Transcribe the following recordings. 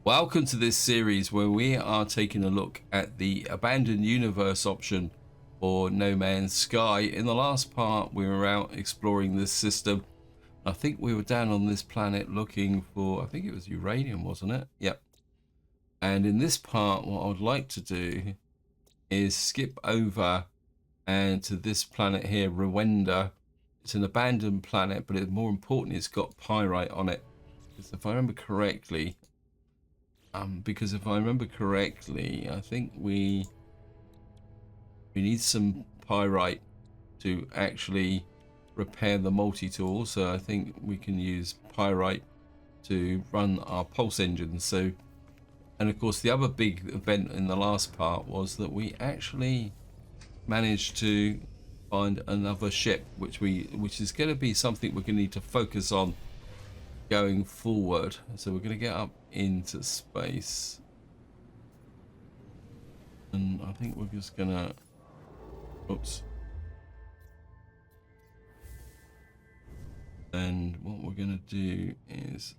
Welcome to this series where we are taking a look at the abandoned universe option for No Man's Sky. In the last part, we were out exploring this system. I think we were down on this planet looking for, I think it was uranium, wasn't it? Yep. And in this part, what I would like to do is skip over and to this planet here, Rwanda. It's an abandoned planet, but more importantly, it's got pyrite on it. Because if I remember correctly, I think we need some pyrite to actually repair the multi-tool. So I think we can use pyrite to run our pulse engines. So, and of course, the other big event in the last part was that we actually managed to find another ship, which is going to be something we're going to need to focus on going forward. So we're going to get up into space, and I think we're just gonna and what we're gonna do is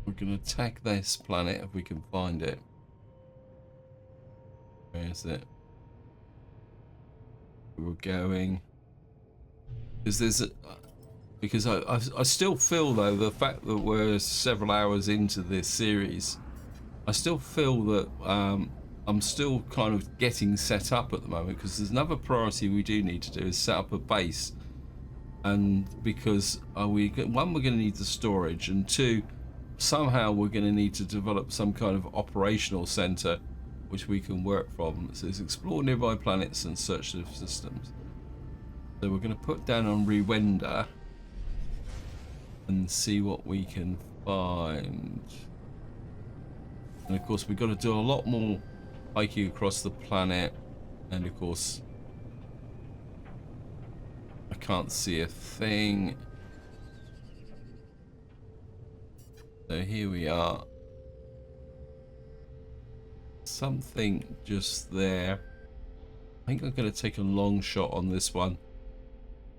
we're gonna attack this planet if we can find it. Where is it? We're going because I still feel, though, the fact that we're several hours into this series, I still feel that I'm still kind of getting set up at the moment, because there's another priority we do need to do is set up a base. And because we're going to need the storage, and two, somehow we're going to need to develop some kind of operational center which we can work from. So it's explore nearby planets and search the systems. So we're going to put down on Rwanda and see what we can find. And of course we've got to do a lot more hiking across the planet, and of course I can't see a thing. So here we are. Something just there. I think I'm going to take a long shot on this one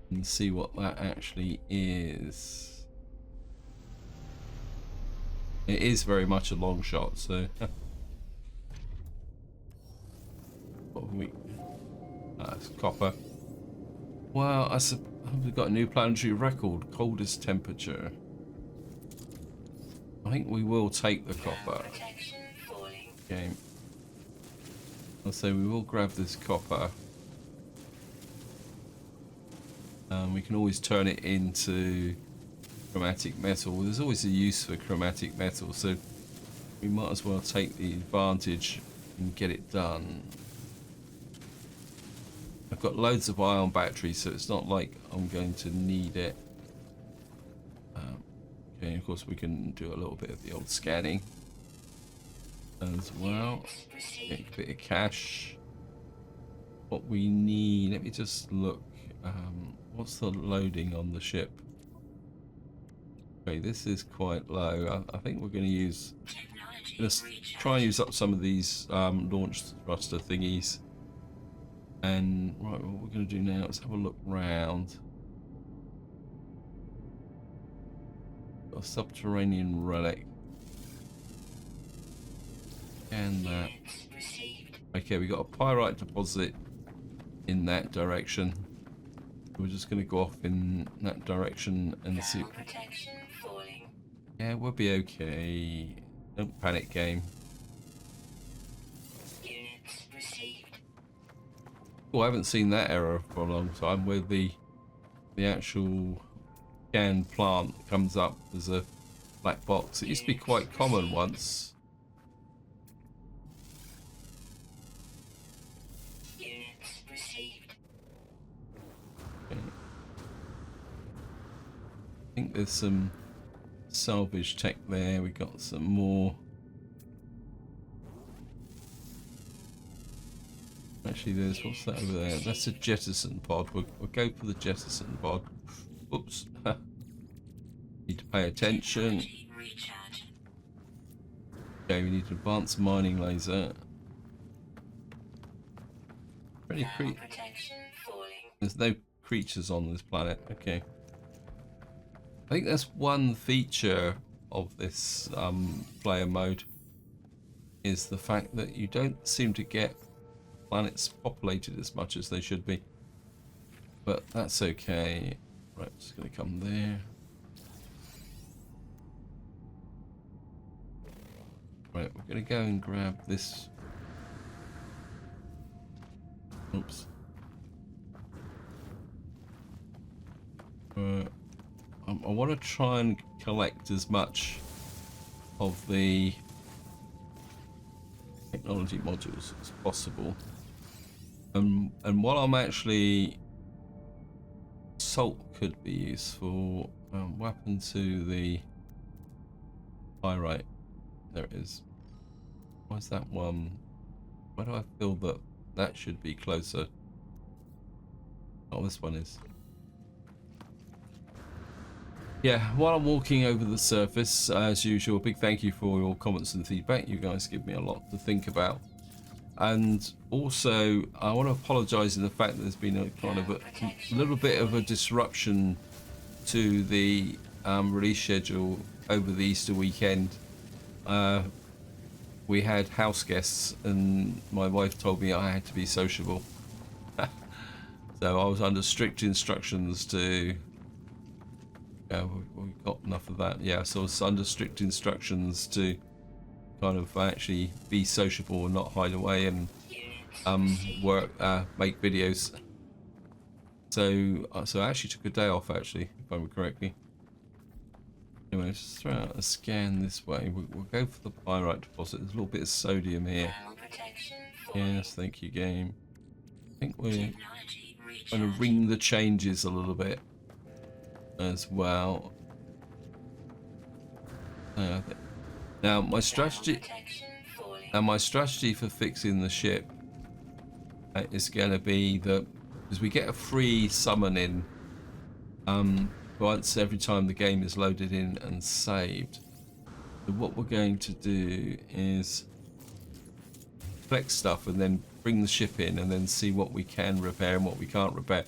and see what that actually is. It is very much a long shot, so what have we? It's copper. Well, we've got a new planetary record, coldest temperature. I think we will take the copper. Okay. I'll say we will grab this copper. We can always turn it into chromatic metal. There's always a use for chromatic metal, so we might as well take the advantage and get it done. I've got loads of ion batteries, so it's not like I'm going to need it. Okay, of course we can do a little bit of the old scanning as well. Get a bit of cash. What we need, let me just look. What's the loading on the ship? Okay, this is quite low. I think we're going to use, let's try and use up some of these launch thruster thingies. And right, what we're going to do now is have a look round. Got a subterranean relic. And that. Okay, we got a pyrite deposit in that direction. We're just going to go off in that direction and see. Yeah, we'll be okay. Don't panic, game. Oh, I haven't seen that error for a long time, where the actual canned plant comes up as a black box. It used to be quite common once. I think there's some salvage tech there. We got some more. Actually, there's, what's that over there? That's a jettison pod. We'll go for the jettison pod. Oops. Need to pay attention. Okay, we need advanced mining laser. There's no creatures on this planet. Okay. I think that's one feature of this player mode, is the fact that you don't seem to get planets populated as much as they should be. But that's okay. Right, it's going to come there. Right, we're going to go and grab this. Oops. I want to try and collect as much of the technology modules as possible. And while I'm actually... Salt could be useful. Weapon to the pyrite. There it is. Why's that one? Why do I feel that that should be closer? Oh, this one is. Yeah, while I'm walking over the surface, as usual, big thank you for your comments and feedback. You guys give me a lot to think about. And also, I want to apologise in the fact that there's been a kind of a little bit of a disruption to the release schedule over the Easter weekend. We had house guests, and my wife told me I had to be sociable. So I was under strict instructions to... we got enough of that. Yeah, so I was under strict instructions to kind of actually be sociable and not hide away and work, make videos. So I actually took a day off, actually, if I remember correctly. Anyway, let's just throw out a scan this way. We'll go for the pyrite deposit. There's a little bit of sodium here. Yes, thank you, game. I think we're going to ring the changes a little bit as well. Now my strategy for fixing the ship is going to be that, because we get a free summon in once every time the game is loaded in and saved. So what we're going to do is collect stuff and then bring the ship in and then see what we can repair and what we can't repair.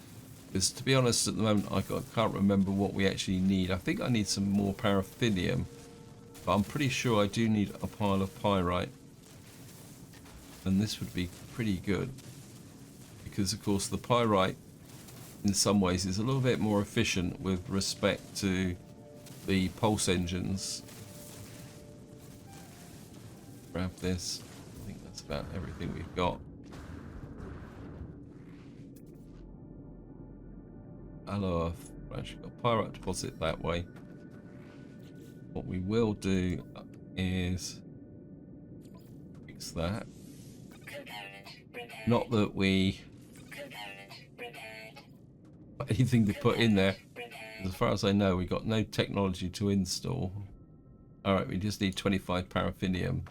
Because to be honest, at the moment I can't remember what we actually need. I think I need some more paraffinium. But I'm pretty sure I do need a pile of pyrite. And this would be pretty good. Because, of course, the pyrite, in some ways, is a little bit more efficient with respect to the pulse engines. Grab this. I think that's about everything we've got. Hello, I've actually got a pyrite deposit that way. What we will do is fix that. Not that we got anything to put in there. As far as I know, we got no technology to install. Alright, we just need 25 paraffinium.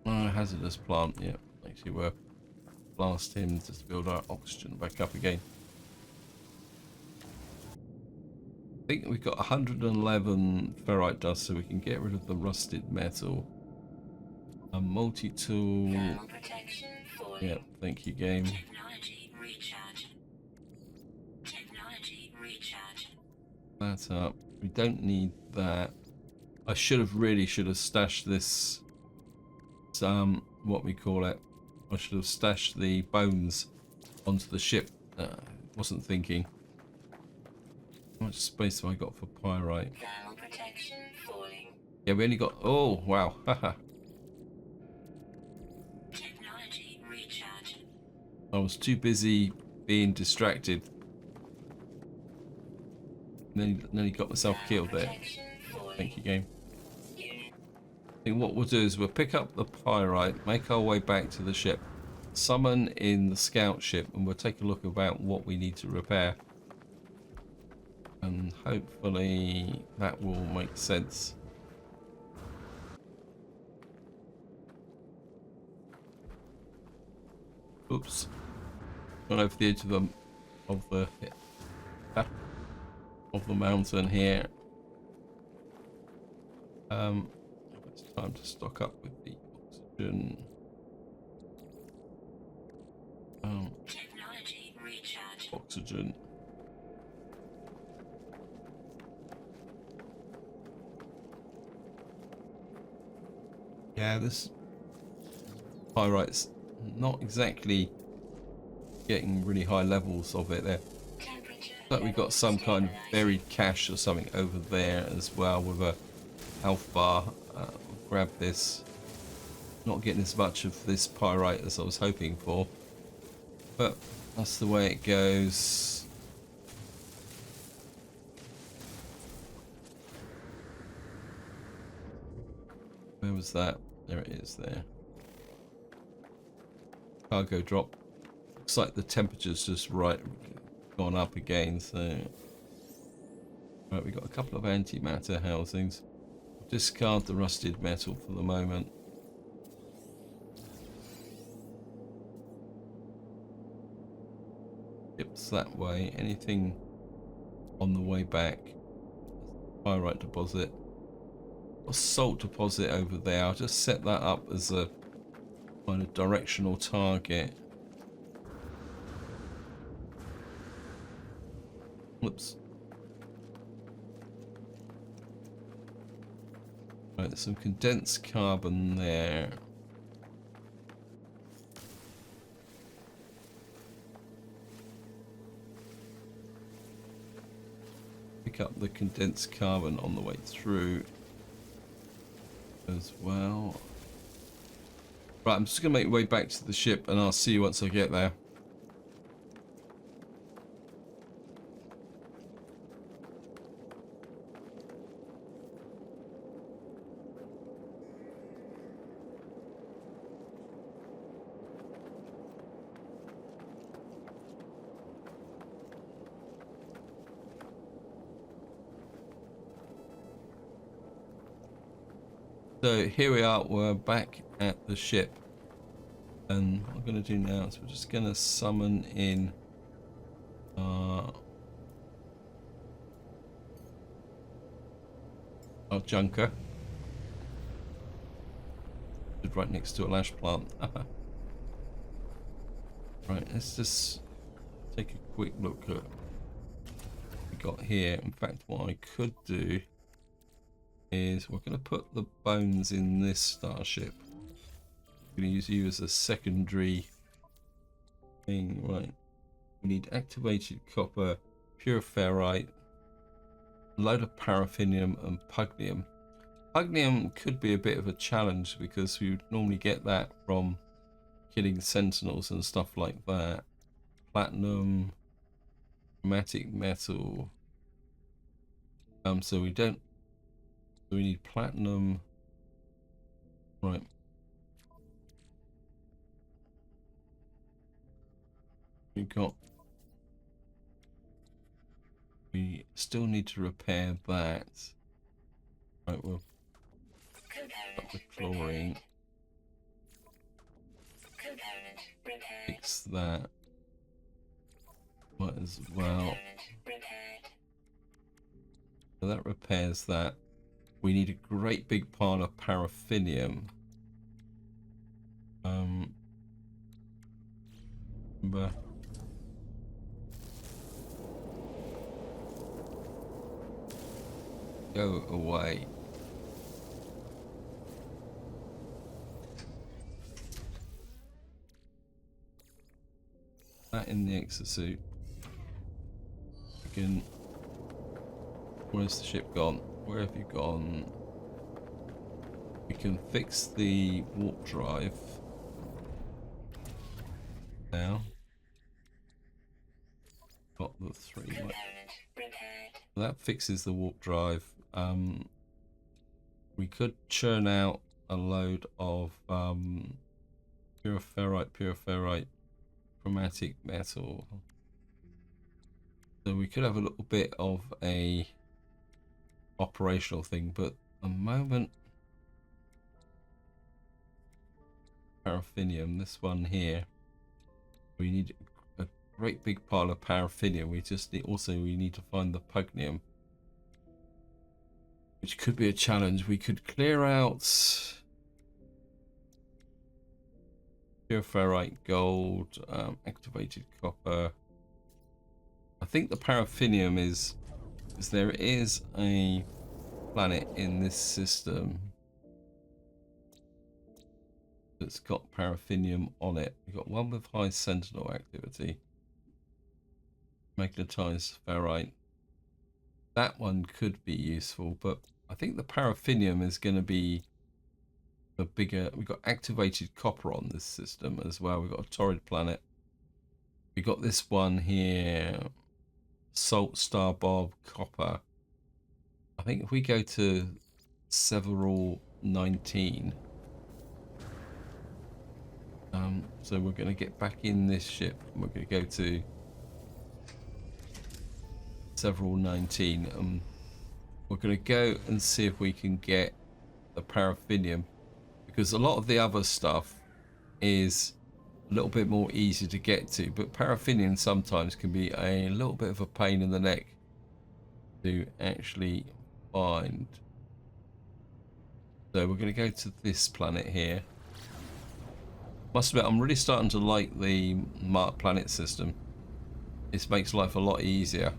Hazardous plant, yeah. Actually, we'll blast him to build our oxygen back up again. I think we've got 111 ferrite dust, so we can get rid of the rusted metal. A multi-tool. Yeah, thank you, game. Technology recharge. Technology recharge. That up. We don't need that. I should have stashed this. What we call it. I should have stashed the bones onto the ship. Wasn't thinking. How much space have I got for pyrite? Thermal protection falling. Yeah, we only got... Oh, wow. Haha. Technology recharge. I was too busy being distracted. Nearly got myself killed there. Thank you, game. I think what we'll do is we'll pick up the pyrite, make our way back to the ship, summon in the scout ship, and we'll take a look about what we need to repair. And hopefully that will make sense. Oops. Gone over the edge of the mountain here. It's time to stock up with the oxygen. Technology recharge. Oxygen. Yeah, this pyrite's not exactly getting really high levels of it there. Temperature Like we got some kind of buried cache or something over there as well with a health bar. Grab this. Not getting as much of this pyrite as I was hoping for, but that's the way it goes. Where was that? There it is there. Cargo drop. Looks like the temperature's just gone up again, so right, we got a couple of antimatter housings. Discard the rusted metal for the moment. Ships that way. Anything on the way back? Pyrite deposit. A salt deposit over there. I'll just set that up as a kind of directional target. Whoops. Right, there's some condensed carbon there. Pick up the condensed carbon on the way through as well. Right, I'm just going to make my way back to the ship and I'll see you once I get there. So here we are, we're back at the ship. And what I'm going to do now is we're just going to summon in our junker. Right next to a lash plant. Right, let's just take a quick look at what we got here. In fact, what I could do is we're going to put the bones in this starship. I'm going to use you as a secondary thing. Right, we need activated copper, pure ferrite, a load of paraffinium and pugnium. Pugnium could be a bit of a challenge because we would normally get that from killing sentinels and stuff like that. Platinum, chromatic metal. So we don't. So we need platinum. Right. We still need to repair that. Right, we'll put the chlorine. Fix that. Might as well. So that repairs that. We need a great big pile of paraffinium. Remember. Go away. That in the exosuit. Again. Where's the ship gone? Where have you gone? We can fix the warp drive now. Got the 3. That fixes the warp drive. We could churn out a load of pure ferrite, chromatic metal. So we could have a little bit of a operational thing, but at the moment, paraffinium, this one here, we need a great big pile of paraffinium. We just need, also we need to find the pugnium, which could be a challenge. We could clear out pure ferrite, gold, activated copper. I think the paraffinium is there is a planet in this system that's got paraffinium on it. We've got one with high sentinel activity. Magnetized ferrite. That one could be useful, but I think the paraffinium is going to be a bigger. We've got activated copper on this system as well. We've got a torrid planet. We've got this one here, salt star bob copper. I think if we go to several 19, so we're going to get back in this ship and we're going to go to several 19. We're going to go and see if we can get the paraffinium, because a lot of the other stuff is a little bit more easy to get to, but paraffinium sometimes can be a little bit of a pain in the neck to actually find. So we're going to go to this planet here. Must admit, I'm really starting to like the marked planet system. This makes life a lot easier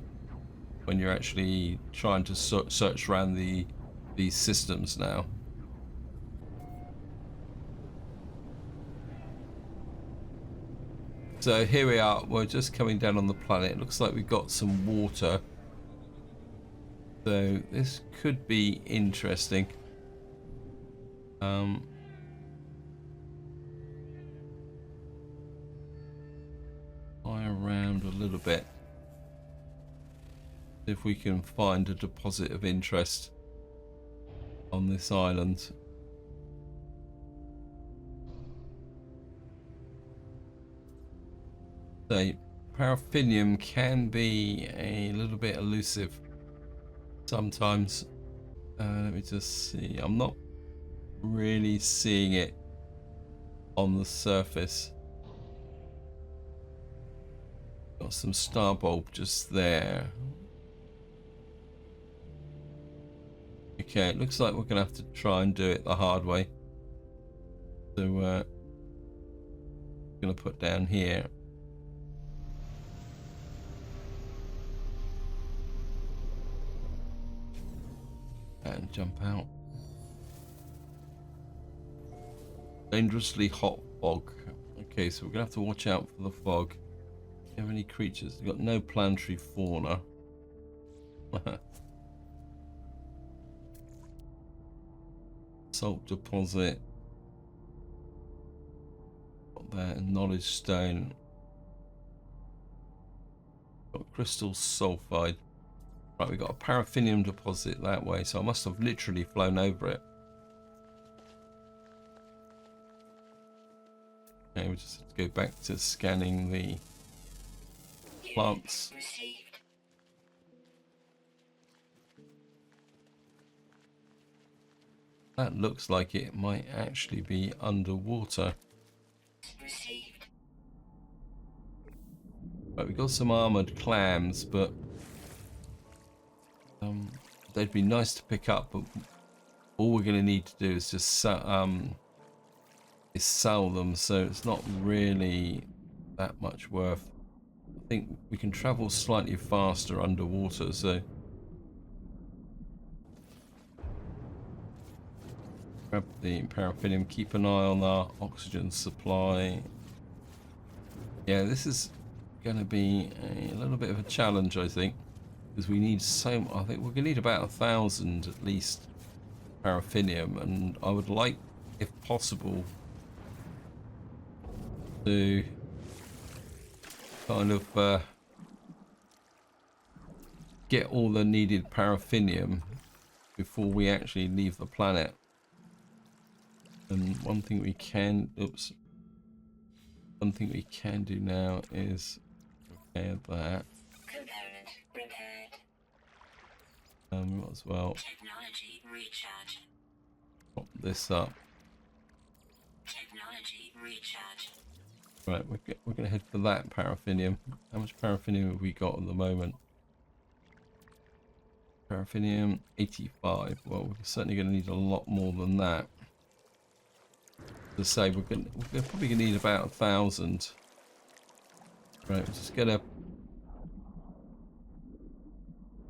when you're actually trying to search around these systems now. So here we are, we're just coming down on the planet. It looks like we've got some water. So this could be interesting. Fly around a little bit. See if we can find a deposit of interest on this island. So paraffinium can be a little bit elusive sometimes. Let me just see. I'm not really seeing it on the surface. Got some star bulb just there. Okay, it looks like we're gonna have to try and do it the hard way. So gonna put down here. And jump out. Dangerously hot fog. Okay, so we're gonna have to watch out for the fog. Do you have any creatures? We've got no planetary fauna. Salt deposit. Got that knowledge stone. Got crystal sulfide. Right, we got a paraffinium deposit that way, so I must have literally flown over it. Okay, we just have to go back to scanning the plants. That looks like it might actually be underwater. Right, we've got some armored clams, but they'd be nice to pick up, but all we're going to need to do is just sell them, so it's not really that much worth. I think we can travel slightly faster underwater, so grab the paraffinium, keep an eye on our oxygen supply. Yeah, this is going to be a little bit of a challenge, I think, because we need so. I think we're going to need about 1,000 at least paraffinium, and I would like, if possible, to kind of get all the needed paraffinium before we actually leave the planet. And one thing we can do now is repair that. Component repaired. We might as well Technology recharge. pop this up. Technology recharge. Right, we're gonna head for that paraffinium. How much paraffinium have we got at the moment? Paraffinium 85. Well, we're certainly gonna need a lot more than that. To say we're probably gonna need about 1,000. Right, we're just gonna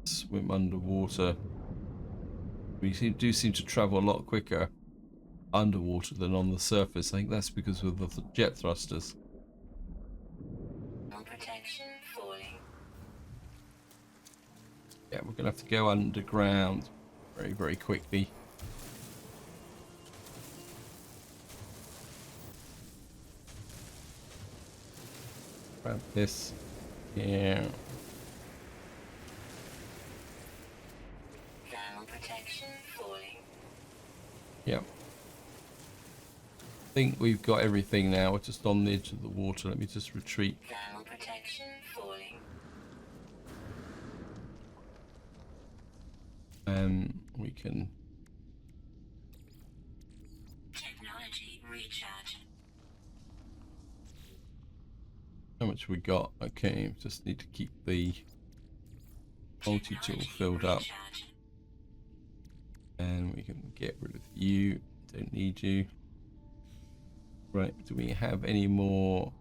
swim underwater. We do seem to travel a lot quicker underwater than on the surface. I think that's because of the jet thrusters. Protection falling. Yeah, we're gonna have to go underground very, very quickly. Grab this. Yeah. Thermal protection falling. Yep. I think we've got everything now. We're just on the edge of the water. Let me just retreat. Thermal protection falling. We can. Technology recharge. How much we got? Okay, just need to keep the multi-tool filled up. Recharge. And we can get rid of you. Don't need you. Right, do we have any more?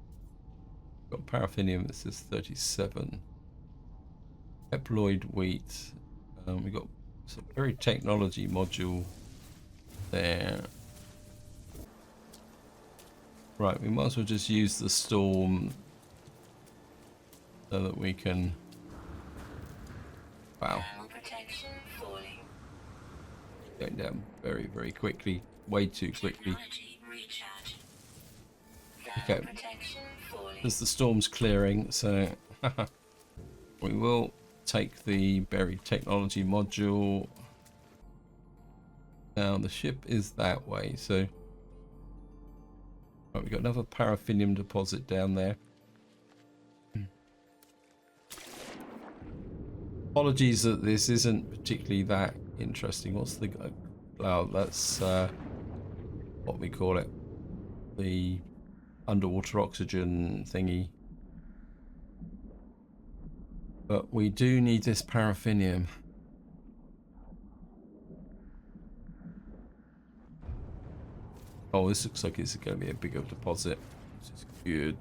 Got paraffinium, this is 37. Eploid wheat. We got some very technology module there. Right, we might as well just use the storm so that we can. Wow, Thermal protection falling. going down very, very quickly, way too quickly. Technology recharge. Okay. Thermal protection falling. As the storm's clearing, so we will take the buried technology module. Now the ship is that way, so right, we've got another paraffinium deposit down there. Apologies that this isn't particularly that interesting. What's the that's what we call it, the underwater oxygen thingy. But we do need this paraffinium. Oh, this looks like it's going to be a bigger deposit, which is good.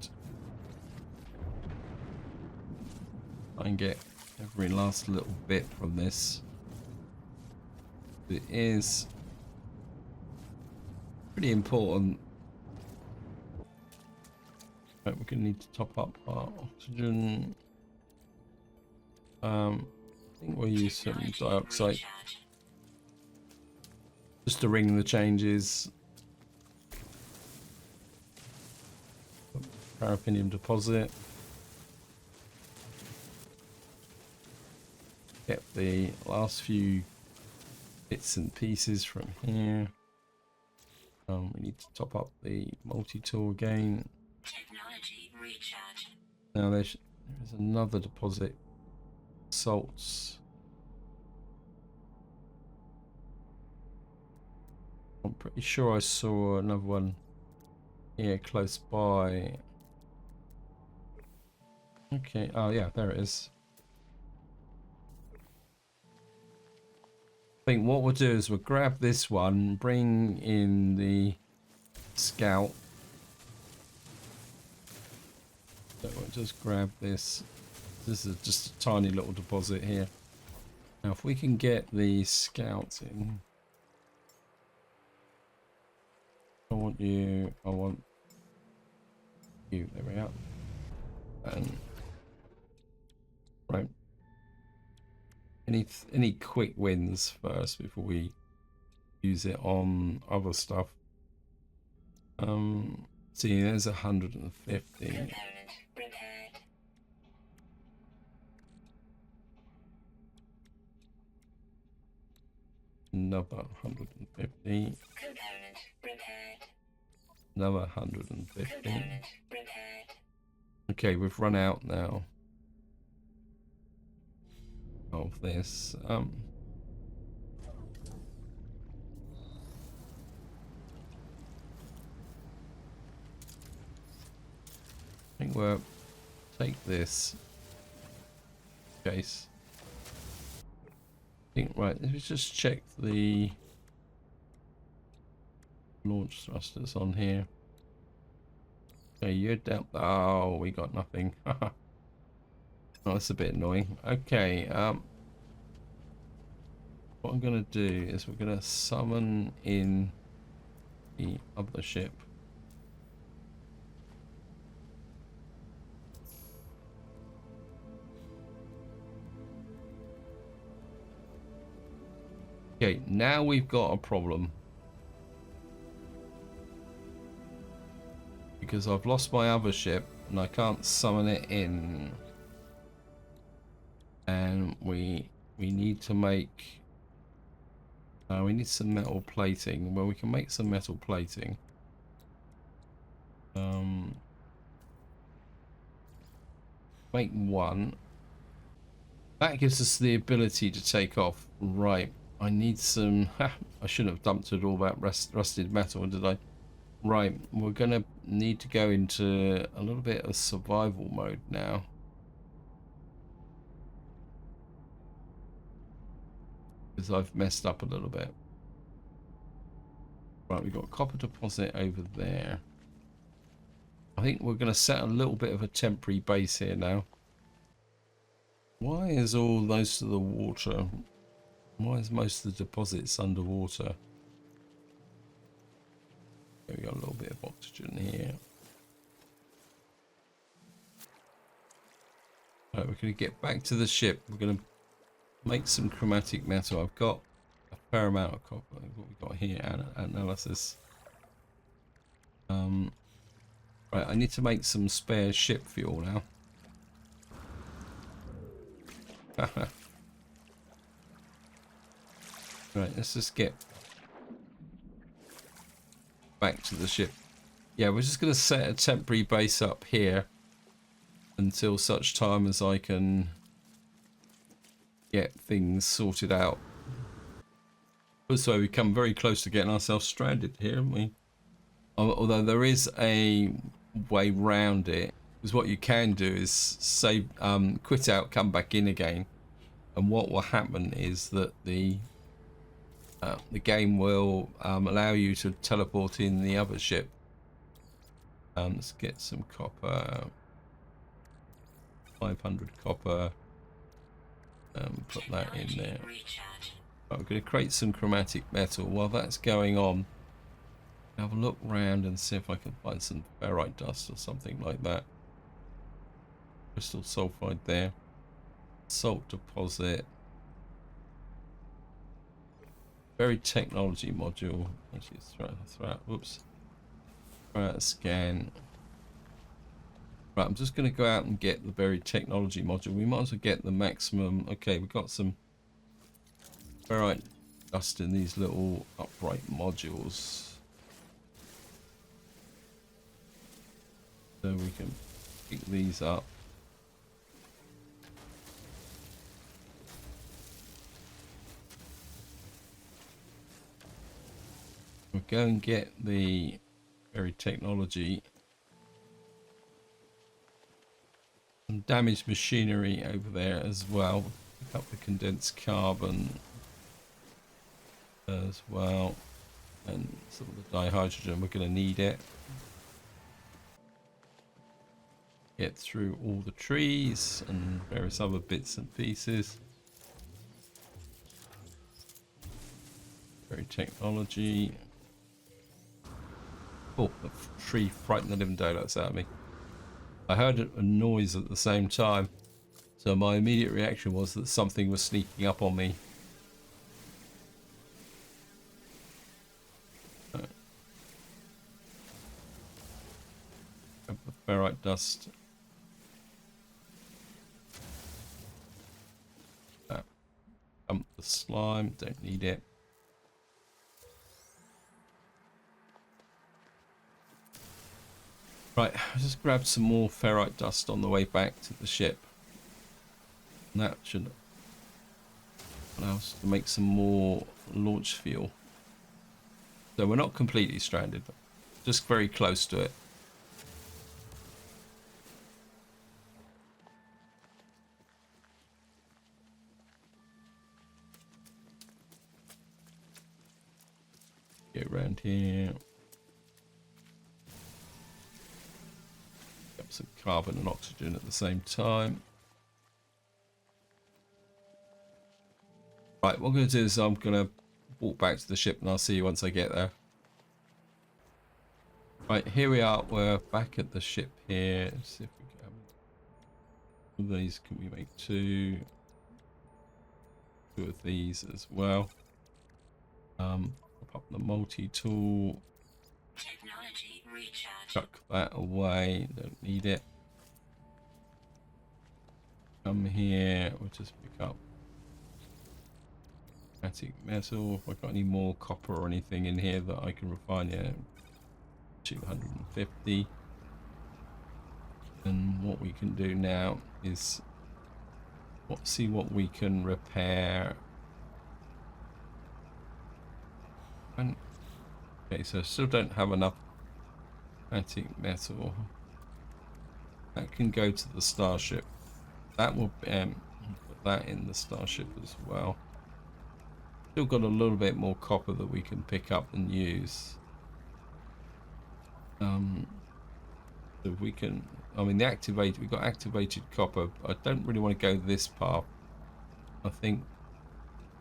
I can get every last little bit from this. It is pretty important. Right, we're going to need to top up our oxygen. I think we'll use some dioxide Recharge. just to ring the changes. Paraffinium deposit. Get the last few bits and pieces from here. We need to top up the multi-tool again. Technology recharge. Now there's another deposit. Salts. I'm pretty sure I saw another one here close by. Okay, oh yeah, there it is. I think what we'll do is we'll grab this one, bring in the scout. So we'll just grab this. This is just a tiny little deposit here. Now if we can get the scouts in. I want you, I want you, there we are. And right. Any quick wins first before we use it on other stuff. See, there's 150. Component repaired. Another 150. Component repaired. Another 150. Component repaired. Okay, we've run out now of this. I think we'll take this case. I think, right, let's just check the launch thrusters on here. Okay, you're down. Oh, we got nothing. Oh, that's a bit annoying. Okay, what I'm gonna do is we're gonna summon in the other ship. Okay, now we've got a problem. Because I've lost my other ship and I can't summon it in. And we need to make... we need some metal plating. Well, we can make some metal plating. Make one. That gives us the ability to take off. Right. I need some... I shouldn't have dumped it all that rusted metal, did I? Right. We're going to need to go into a little bit of survival mode now. Because I've messed up a little bit. Right, we've got a copper deposit over there. I think we're going to set a little bit of a temporary base here now. Why is all most of the water... Why is most of the deposits underwater? Okay, we got a little bit of oxygen here. Right, we're going to get back to the ship. We're going to make some chromatic metal. I've got a fair amount of copper. What we got here, analysis. Right, I need to make some spare ship fuel now. Right, let's just get back to the ship. Yeah, we're just going to set a temporary base up here until such time as I can get things sorted out. Also, we come very close to getting ourselves stranded here, haven't we? Although there is a way round it, because what you can do is save, quit out, come back in again, and what will happen is that the game will allow you to teleport in the other ship. Let's get some copper. 500 copper. Put that in there. Right, we're going to create some chromatic metal. While that's going on, have a look round and see if I can find some ferrite dust or something like that. Crystal sulfide there. Salt deposit. Buried technology module. Actually, throw out. Whoops. Throw out a scan. Right, I'm just going to go out and get the buried technology module. We might as well get the maximum. Okay, we've got some ferrite dust in these little upright modules. So we can pick these up. We'll go and get the buried technology. Some damaged machinery over there as well. Pick up the condensed carbon as well. And some of the dihydrogen, we're going to need it. Get through all the trees and various other bits and pieces. Very technology. Oh, the tree frightened the living daylights out of me. I heard a noise at the same time, so my immediate reaction was that something was sneaking up on me. Grab the ferrite dust. Dump the slime, don't need it. Right, I just grabbed some more ferrite dust on the way back to the ship. And that should allow us to make some more launch fuel. So we're not completely stranded, just very close to it. Get around here. Get some carbon and oxygen at the same time. Right, what I'm going to do is I'm going to walk back to the ship and I'll see you once I get there. Right, here we are. We're back at the ship here. Let's see if we can. All these, can we make two of these as well? Pop up the multi-tool. Technology recharge. Chuck that away. Don't need it. Come here. We'll just pick up magnetic metal. If I've got any more copper or anything in here that I can refine, yeah, 250. And what we can do now is see what we can repair. Okay, so I still don't have enough magnetic metal. That can go to the starship. That will put that in the starship as well. Still got a little bit more copper that we can pick up and use. So we can, I mean, we've got activated copper. I don't really want to go this path. I think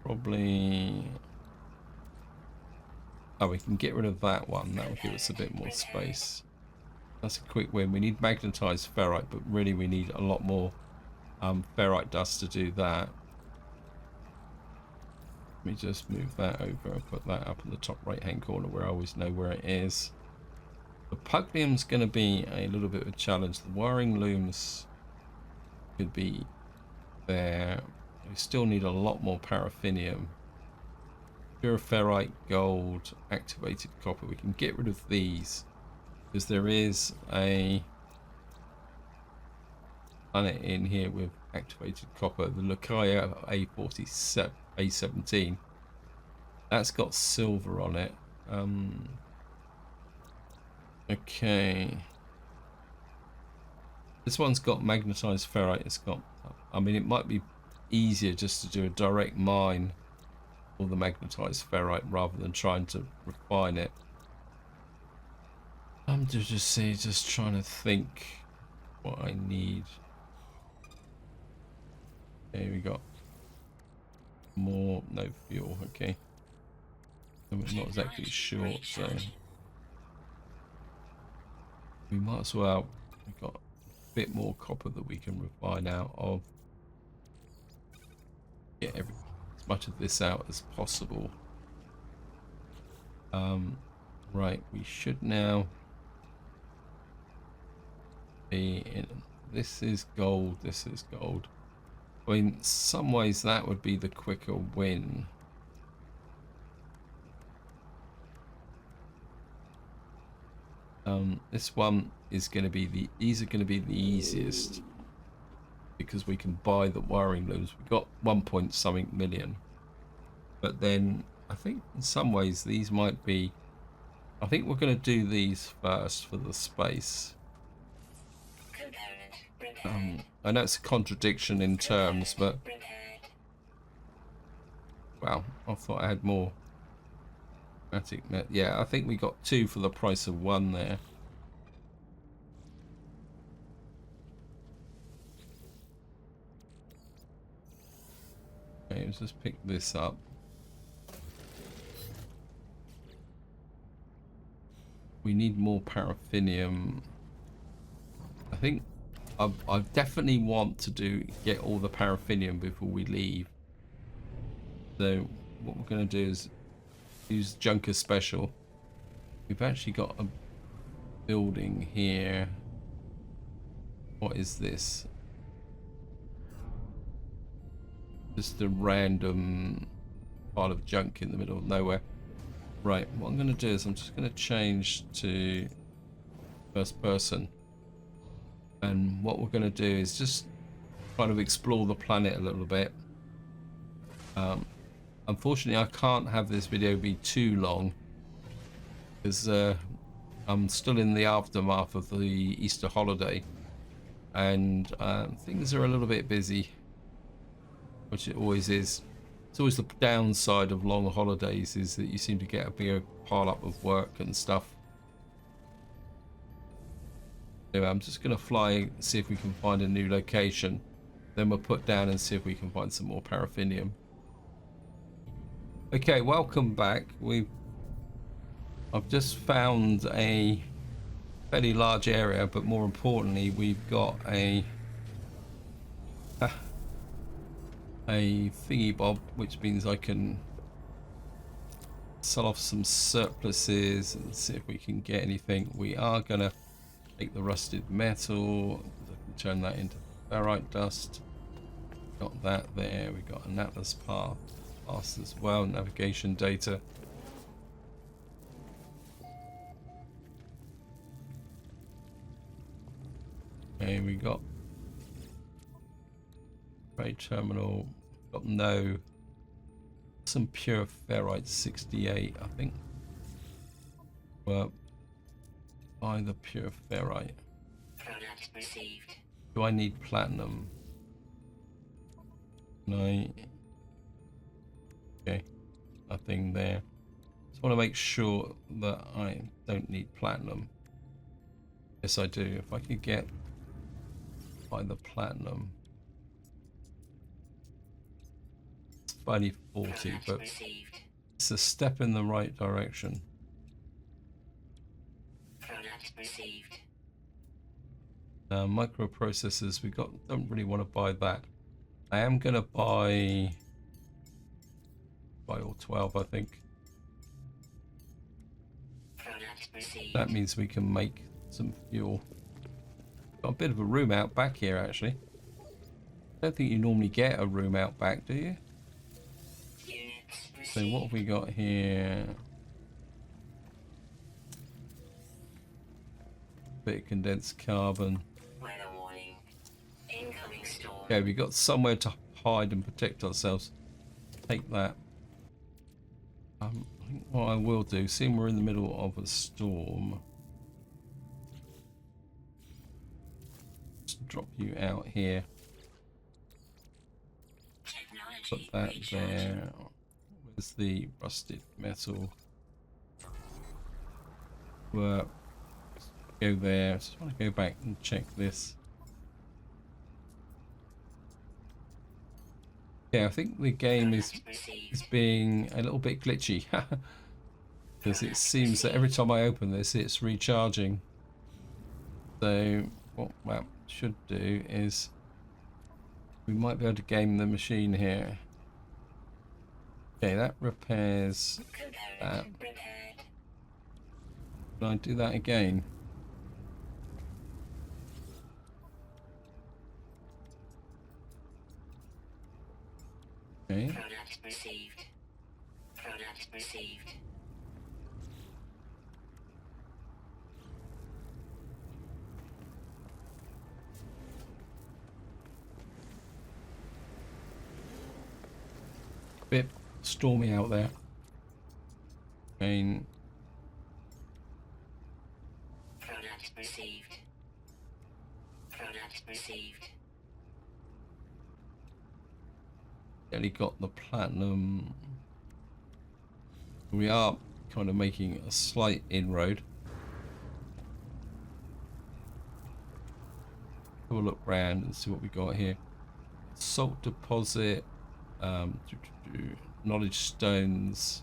probably, oh, we can get rid of that one. That will give us a bit more space. That's a quick win. We need magnetized ferrite, but really we need a lot more ferrite dust to do that. Let me just move that over and put that up in the top right hand corner where I always know where it is. The puglium's going to be a little bit of a challenge. The wiring looms could be there. We still need a lot more paraffinium. Pure ferrite, gold, activated copper. We can get rid of these because there is a planet in here with activated copper. The Lucaya A17. That's got silver on it. Okay. This one's got magnetized ferrite. It's got, I mean, it might be easier just to do a direct mine for the magnetized ferrite rather than trying to refine it. I'm just trying to think what I need. Okay, we got more, no fuel, okay. And we're not exactly short, so we might as well, we've got a bit more copper that we can refine out of. Get as much of this out as possible. Right, we should now be in, this is gold, this is gold. I mean, in some ways that would be the quicker win. This one is going to be these are going to be the easiest because we can buy the wiring looms. We've got 1 point something million, but then I think in some ways these might be, I think we're going to do these first for the space. I know it's a contradiction in terms, but wow, I thought I had more. Yeah, I think we got 2 for the price of 1 there. Okay, let's just pick this up. We need more paraffinium. I think I definitely want to get all the paraffinium before we leave. So what we're going to do is use Junker Special. We've actually got a building here. What is this? Just a random pile of junk in the middle of nowhere. Right, what I'm going to do is I'm just going to change to first person. And what we're going to do is just kind of explore the planet a little bit. Unfortunately, I can't have this video be too long because I'm still in the aftermath of the Easter holiday and things are a little bit busy, which it always is. It's always the downside of long holidays is that you seem to get a bigger pile up of work and stuff. Anyway, I'm just going to fly and see if we can find a new location. Then we'll put down and see if we can find some more paraffinium. Okay, welcome back. I've just found a fairly large area, but more importantly, we've got a thingy bob, which means I can sell off some surpluses and see if we can get anything. We are gonna take the rusted metal. I can turn that into ferrite dust. Got that there. We got an atlas path as well. Navigation data. Okay, we got trade terminal. Got no. Some pure ferrite 68, I think. Well, buy the pure ferrite. Product received. Do I need platinum? No. Okay, nothing there. Just want to make sure that I don't need platinum. Yes, I do. If I could get by the platinum. It's only 40, but it's a step in the right direction. Product received. Microprocessors, we don't really want to buy that. I am gonna buy all 12, I think. Product received. That means we can make some fuel. Got a bit of a room out back here, actually. I don't think you normally get a room out back, do you? Units received. So what have we got here? Bit of condensed carbon. Weather warning. Incoming storm. Okay, we got somewhere to hide and protect ourselves. Take that. I think what I will do, seeing we're in the middle of a storm, just drop you out here. Put Technology that recharge. there. Where's the rusted metal? Work. Go there. Just want to go back and check this. Yeah, I think the game is being a little bit glitchy because it seems that every time I open this, it's recharging. So what that should do is we might be able to game the machine here. Okay, that repairs that. Component repaired. Can I do that again? Okay. Product received. Product received. Bit stormy out there. Again. Product received. Product received. Only got the platinum. We are kind of making a slight inroad. Have a look round and see what we got here. Salt deposit, knowledge stones.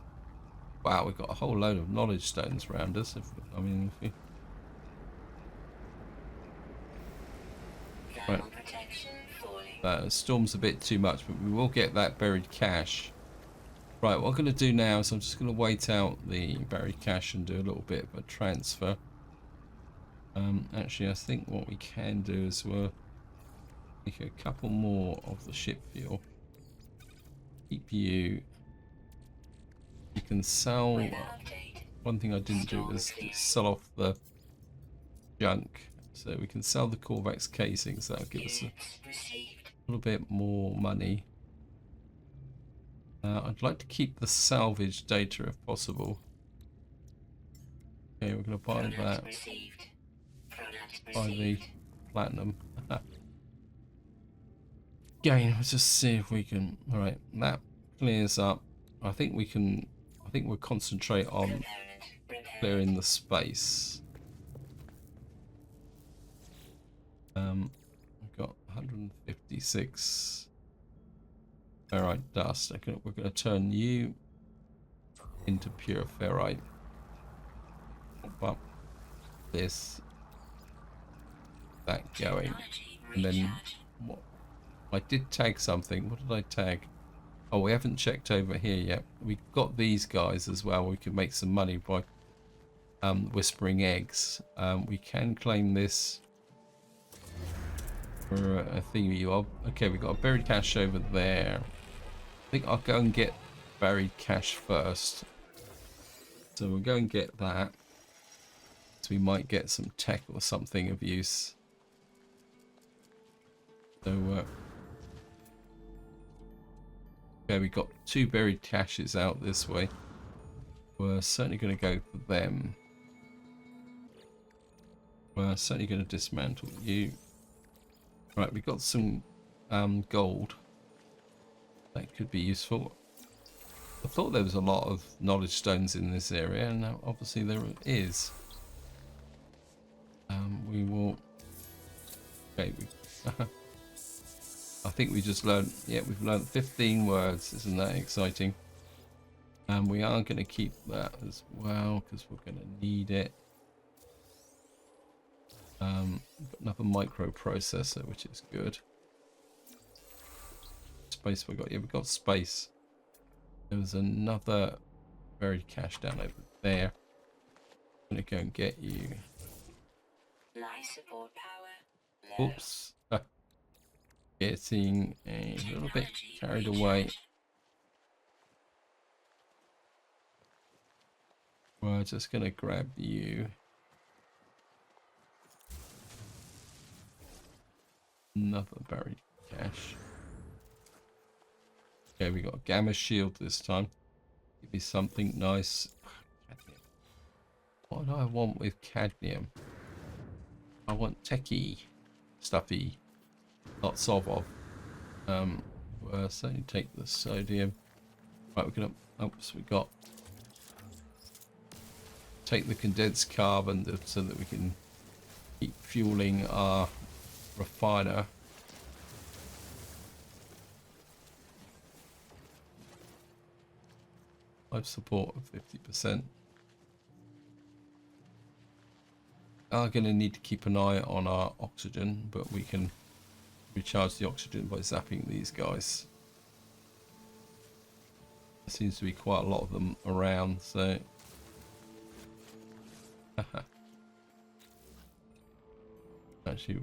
Wow, we've got a whole load of knowledge stones around us. If we Thermal protection falling. storm's a bit too much, but we will get that buried cash. Right, what I'm going to do now is I'm just going to wait out the buried cash and do a little bit of a transfer. Actually, I think what we can do is we'll make a couple more of the ship fuel. Keep you. You can sell. Weather update. One thing I didn't do was sell off the junk. So we can sell the Corvex casings. That'll give us a Units received. little bit more money. I'd like to keep the salvage data if possible. Okay, we're going to buy Product that. received. Product Buy the received. platinum. Again, let's just see if we can. All right, that clears up. I think we can. I think we'll concentrate on Component repaired. clearing the space. We've got 156 ferrite dust. We're going to turn you into pure ferrite. Pop up this that going. Technology And then recharge. what? I did tag something. What did I tag? Oh, we haven't checked over here yet. We've got these guys as well. We can make some money by whispering eggs. We can claim this for a thingy. Okay, we've got a buried cache over there. I think I'll go and get buried cache first. So we'll go and get that. So we might get some tech or something of use. So, okay, we got 2 buried caches out this way. We're certainly going to go for them. We're certainly going to dismantle you. Right, we got some gold. That could be useful. I thought there was a lot of knowledge stones in this area, and now obviously there is. We will. Okay, I think we just learned. Yeah, we've learned 15 words. Isn't that exciting? And we are going to keep that as well because we're going to need it. We've got another microprocessor, which is good. Space we got. Yeah, we got space. There was another buried cache down over there. I'm gonna go and get you. Life support power. Low. Oops. Getting a little bit Technology carried away. recharge. We're just gonna grab you. Another buried cache. Okay, we got a gamma shield this time. Give me something nice. Cadmium. What do I want with cadmium? I want techie stuffy. Lots of. We'll certainly take the sodium. Right, we're gonna. Oops, we got. Take the condensed carbon so that we can keep fueling our refiner. Life support of 50%. Are going to need to keep an eye on our oxygen, but we can recharge the oxygen by zapping these guys. There seems to be quite a lot of them around, so actually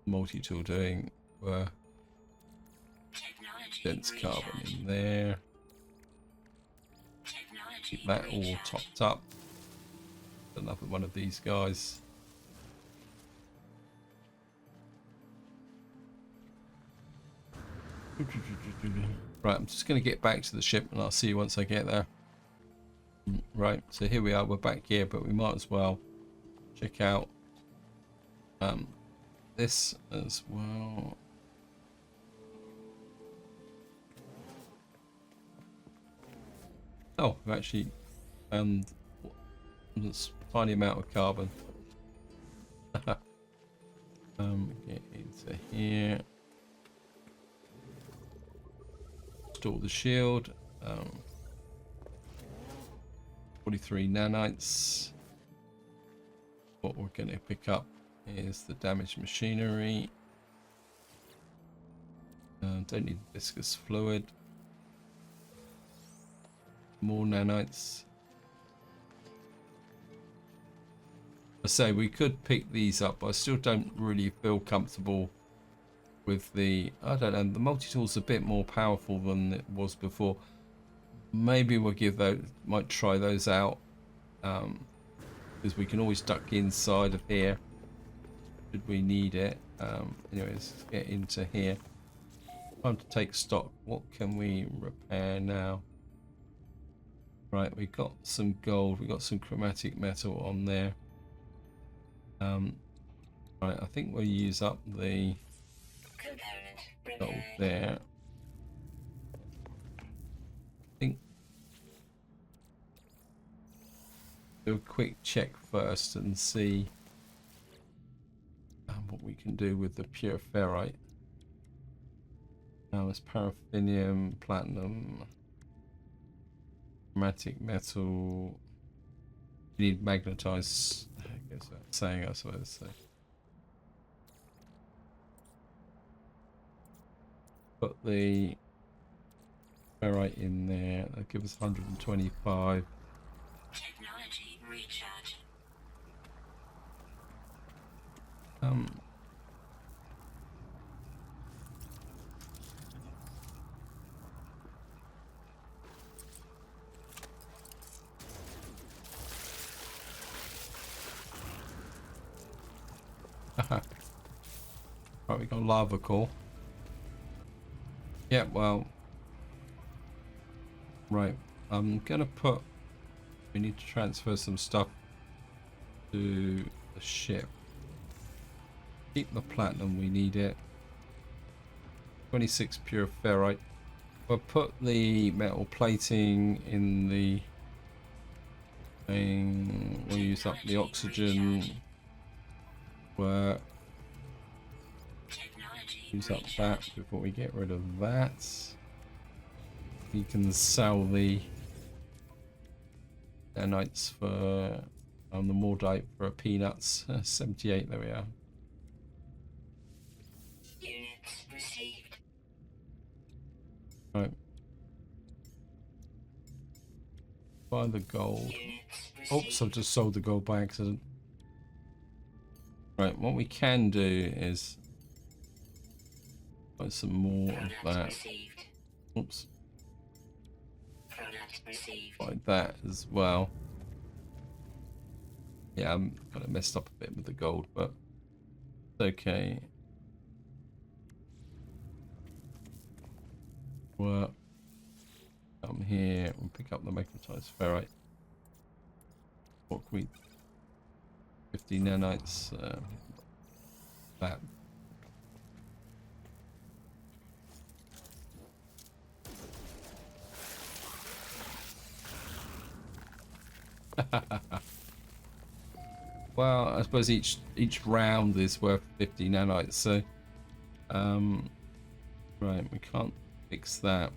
multi-tool doing Technology dense carbon recharge. in there. Technology Keep that all recharge. topped up. Another one of these guys. Right, I'm just going to get back to the ship and I'll see you once I get there. Right, so here we are, we're back here, but we might as well check out this as well. Oh, we've actually found a tiny amount of carbon. Get into here. Install the shield. 43 nanites. What we're going to pick up is the damaged machinery. Don't need viscous fluid. More nanites. I say we could pick these up, but I still don't really feel comfortable with the. I don't know. The multi-tool's a bit more powerful than it was before. Maybe we'll give those. Might try those out, because we can always duck inside of here should we need it. Anyways, let's get into here. Time to take stock. What can we repair now? Right, we got some gold. We got some chromatic metal on there. Right, I think we'll use up the Component gold repaired. there. I think do a quick check first and see what we can do with the pure ferrite. Now it's paraffinium, platinum, chromatic metal. You need magnetized. guess that's saying, I suppose. So. Put the ferrite in there. That'll give us 125. Technology recharge. Right, we got lava core. Yeah, well, right. I'm gonna put. We need to transfer some stuff to the ship. Keep the platinum. We need it. 26 pure ferrite. We'll put the metal plating in the thing. We'll use up the oxygen. We'll use up that before we get rid of that. We can sell the nanites for the mordite for peanuts. 78. There we are. Units received. Right. Buy the gold. Units Oops, received. I've just sold the gold by accident. Right, what we can do is buy some more of Product that. received. Oops, Product received. buy that as well. Yeah, I'm kind of messed up a bit with the gold, but it's okay. Well, come here and pick up the magnetized ferrite. What can we? 50 nanites. That. Well, I suppose each round is worth 50 nanites, so right, we can't fix that.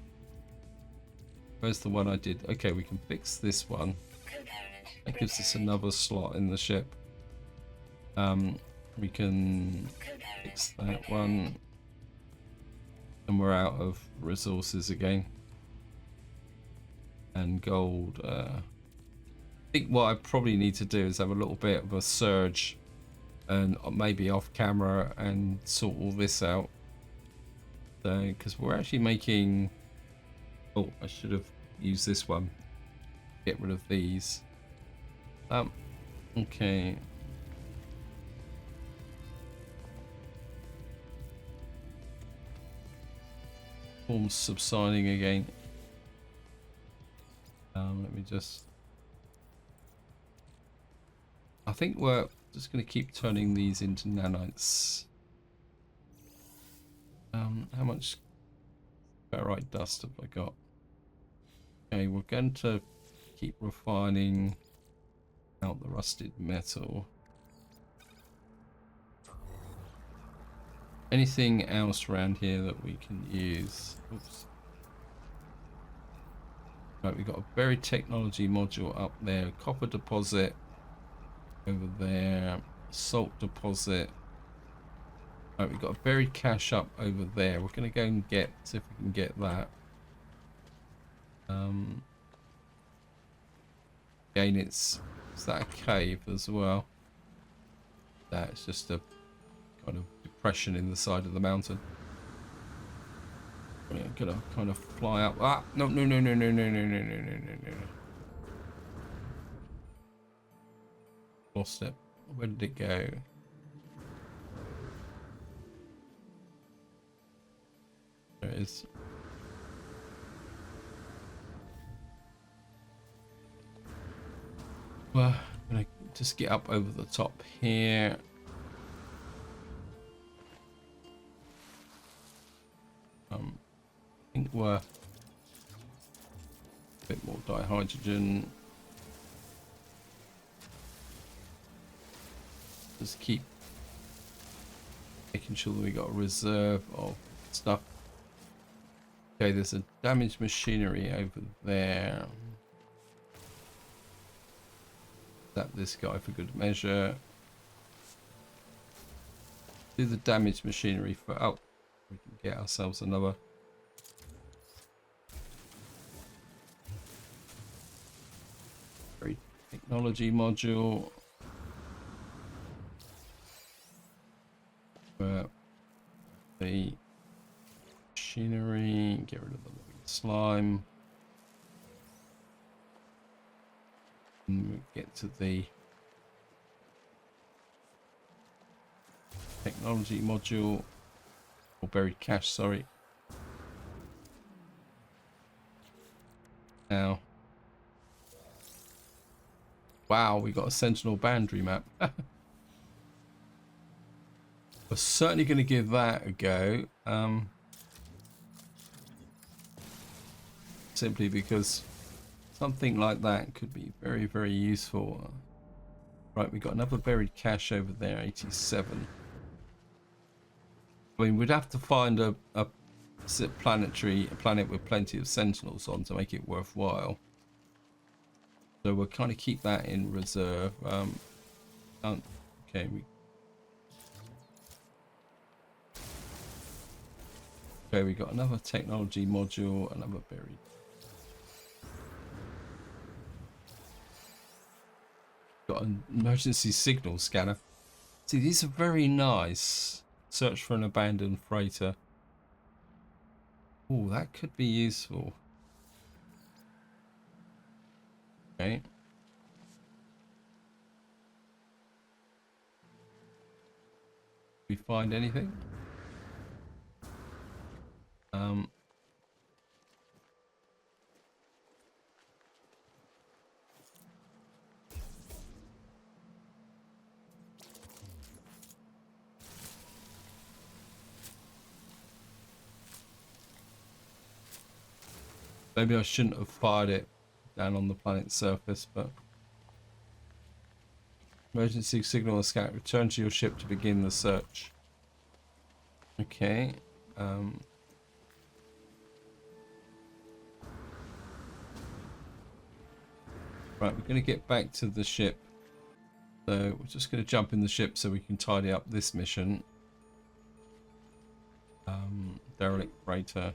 Where's the one I did? Okay, we can fix this one. Component That gives us repaired. another slot in the ship. We can fix Component that one, and we're out of resources again. And gold. I think what I probably need to do is have a little bit of a surge, and maybe off camera, and sort all this out. So, because we're actually making. Oh, I should have used this one. Get rid of these. Okay. Storm's subsiding again. Let me just. I think we're just going to keep turning these into nanites. How much ferrite dust have I got? Okay, we're going to keep refining out the rusted metal. Anything else around here that we can use? Oops. Right, we've got a buried technology module up there, copper deposit over there, salt deposit. Right, we've got a buried cache up over there. We're going to go and see if we can get that. Again, is that a cave as well? That's just a kind of depression in the side of the mountain. We're gonna kind of fly up. Ah, no, no, no, no, no, no, no, no, no, no, no, no. Lost it. Where did it go? There it is. Well, I'm gonna just get up over the top here. I think we're a bit more dihydrogen. Just keep making sure that we got a reserve of stuff. Okay, there's a damaged machinery over there. Tap this guy for good measure. Do the damaged machinery for... Oh, we can get ourselves another. Very technology module. The machinery, get rid of the living slime. And we get to the technology module, or buried cache, sorry. Now, wow, we got a Sentinel boundary map. We're certainly going to give that a go. Simply because something like that could be very, very useful. Right, we got another buried cache over there, 87. I mean, we'd have to find a planet with plenty of sentinels on to make it worthwhile. So we'll kind of keep that in reserve. Okay, we got another technology module, another buried. Got an emergency signal scanner. See, these are very nice. Search for an abandoned freighter. Oh, that could be useful. Okay. We find anything? Maybe I shouldn't have fired it down on the planet's surface, but... Emergency signal scout. Return to your ship to begin the search. Okay. Right, we're going to get back to the ship. So we're just going to jump in the ship so we can tidy up this mission. Derelict freighter.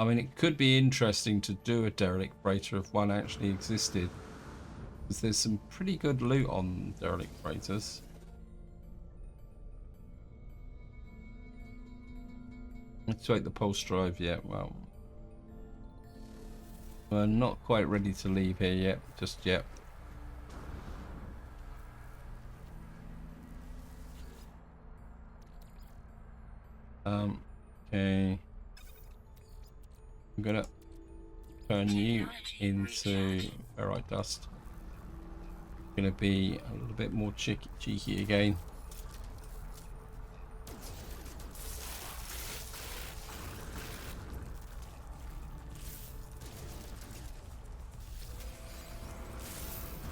I mean, it could be interesting to do a derelict freighter if one actually existed. Because there's some pretty good loot on derelict freighters. Activate the pulse drive yet. Well, we're not quite ready to leave here yet, just yet. Okay. I'm gonna turn you into ferrite dust. Gonna be a little bit more cheeky again.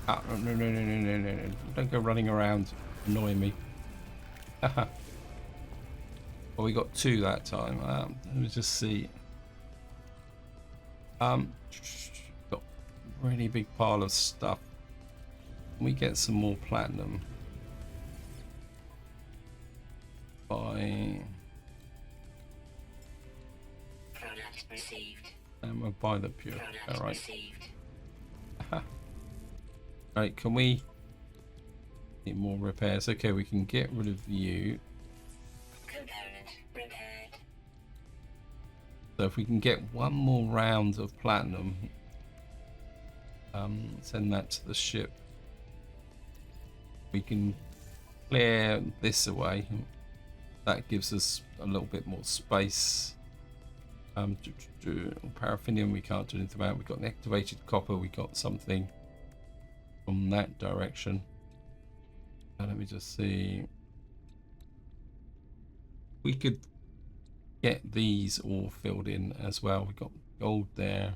Ah, no. Don't go running around annoying me. Well, we got 2 that time. Let me just see. Got a really big pile of stuff. Can we get some more platinum? Buy. Product received. And we'll buy the pure. Product All right. received. Right, can we get more repairs? Okay, we can get rid of you. Component repaired. So if we can get one more round of platinum, send that to the ship. We can clear this away. That gives us a little bit more space. Paraffinium we can't do anything about. We've got an activated copper. We got something from that direction. Let me just see. We could get these all filled in as well. We've got gold there.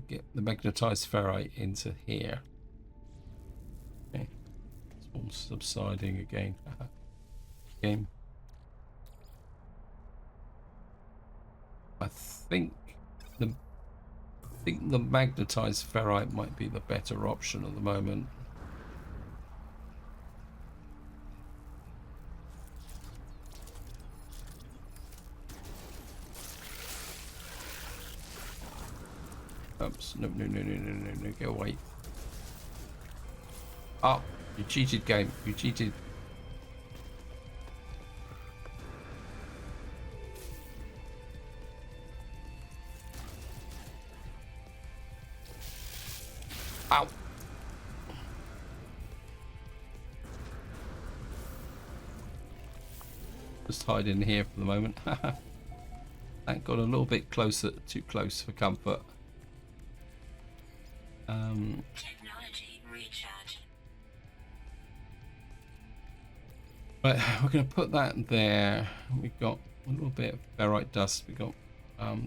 Get the magnetized ferrite into here. Okay. It's all subsiding again. Game. I think think the magnetized ferrite might be the better option at the moment. Oops, no, go away. Oh, you cheated, game. You cheated. Ow. Just hide in here for the moment. That got a little bit closer, too close for comfort. Technology recharge. Right, we're going to put that there. We've got a little bit of ferrite dust. We've got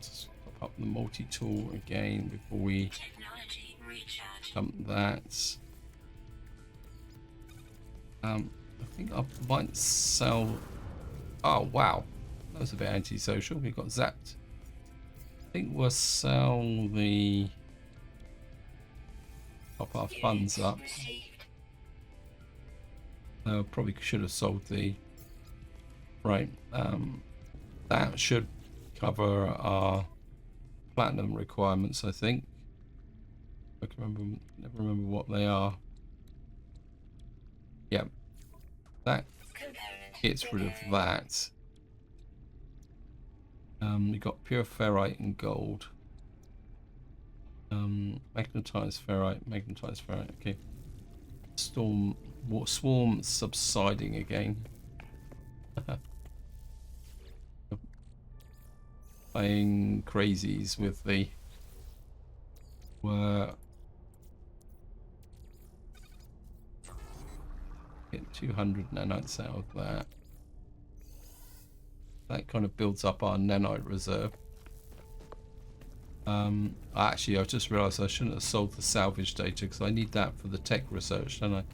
just pop up the multi-tool again before we Technology recharge. dump that. I think I might sell. Oh wow, that was a bit antisocial. We got zapped. I think we'll sell the. Pop our funds up. Received. Probably should have sold the. Right, that should cover our platinum requirements. I think. I can never remember what they are. Yep, that Component gets rid of repaired. that. We got pure ferrite and gold. Magnetized ferrite. Okay. Swarm subsiding again. Playing crazies with the. Get 200 nanites out of that. That kind of builds up our nanite reserve. Actually, I just realised I shouldn't have sold the salvage data because I need that for the tech research, don't I?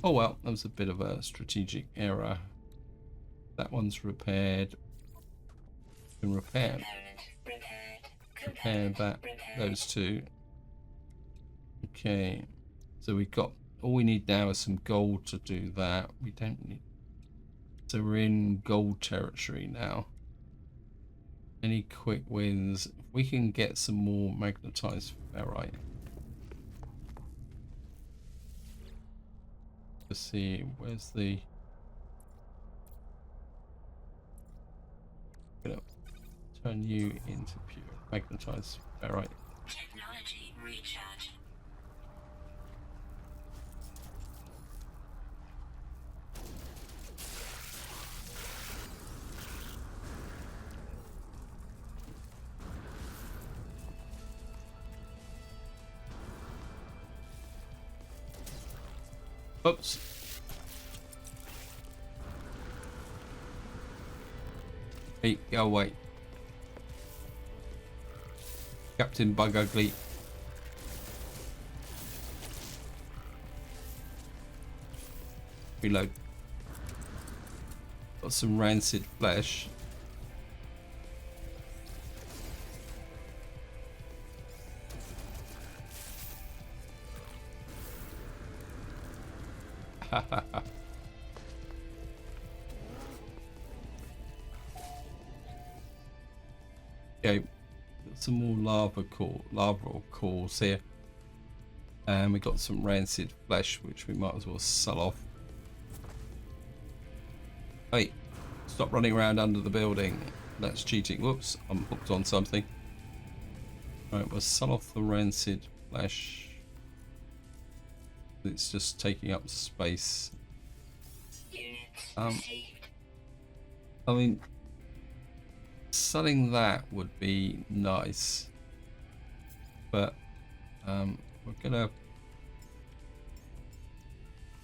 Oh well, that was a bit of a strategic error. That one's repaired. Can repair that. Those two. Okay, so we've got all we need now is some gold to do that. We don't need. So we're in gold territory now. Any quick wins? If we can get some more magnetized ferrite. Let's see, where's the. Gonna turn you into pure magnetized ferrite. Technology recharge. Oops. Hey, go away. Captain Bug Ugly. Reload. Got some rancid flesh. Okay, got some more lava cores here, and we got some rancid flesh which we might as well sell off. Hey, stop running around under the building. That's cheating. Whoops, I'm hooked on something. Right, we'll sell off the rancid flesh. It's just taking up space. Units received. I mean, selling that would be nice, but we're gonna.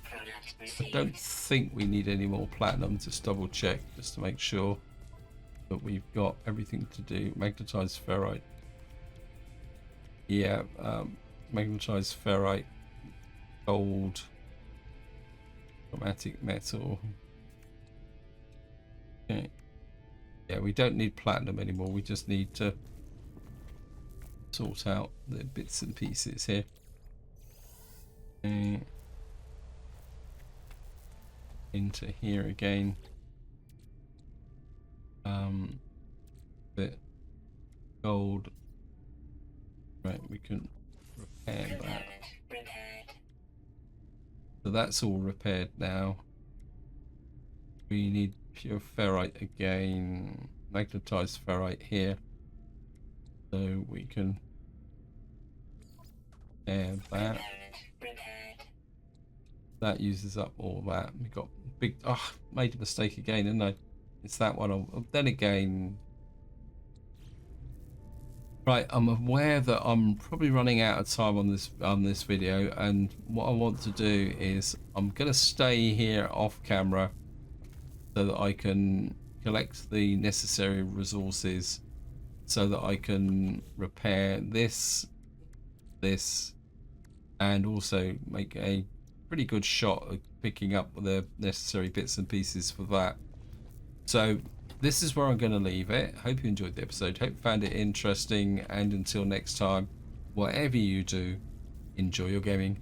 Product I received. don't think we need any more platinum. Just double check, just to make sure that we've got everything to do. Magnetized ferrite. Yeah, magnetized ferrite, gold, chromatic metal. Okay. Yeah, we don't need platinum anymore. We just need to sort out the bits and pieces here. Into here again. Bit gold. Right, we can repair that. Component repaired. So that's all repaired now. We need pure ferrite again, magnetized ferrite here. So we can air that. Component repaired. That uses up all that. We got big. Oh, made a mistake again, didn't I? It's that one. Then again. Right, I'm aware that I'm probably running out of time on this video, and what I want to do is I'm gonna stay here off camera so that I can collect the necessary resources so that I can repair this, and also make a pretty good shot of picking up the necessary bits and pieces for that. So this is where I'm going to leave it. Hope you enjoyed the episode. Hope you found it interesting. And until next time, whatever you do, enjoy your gaming.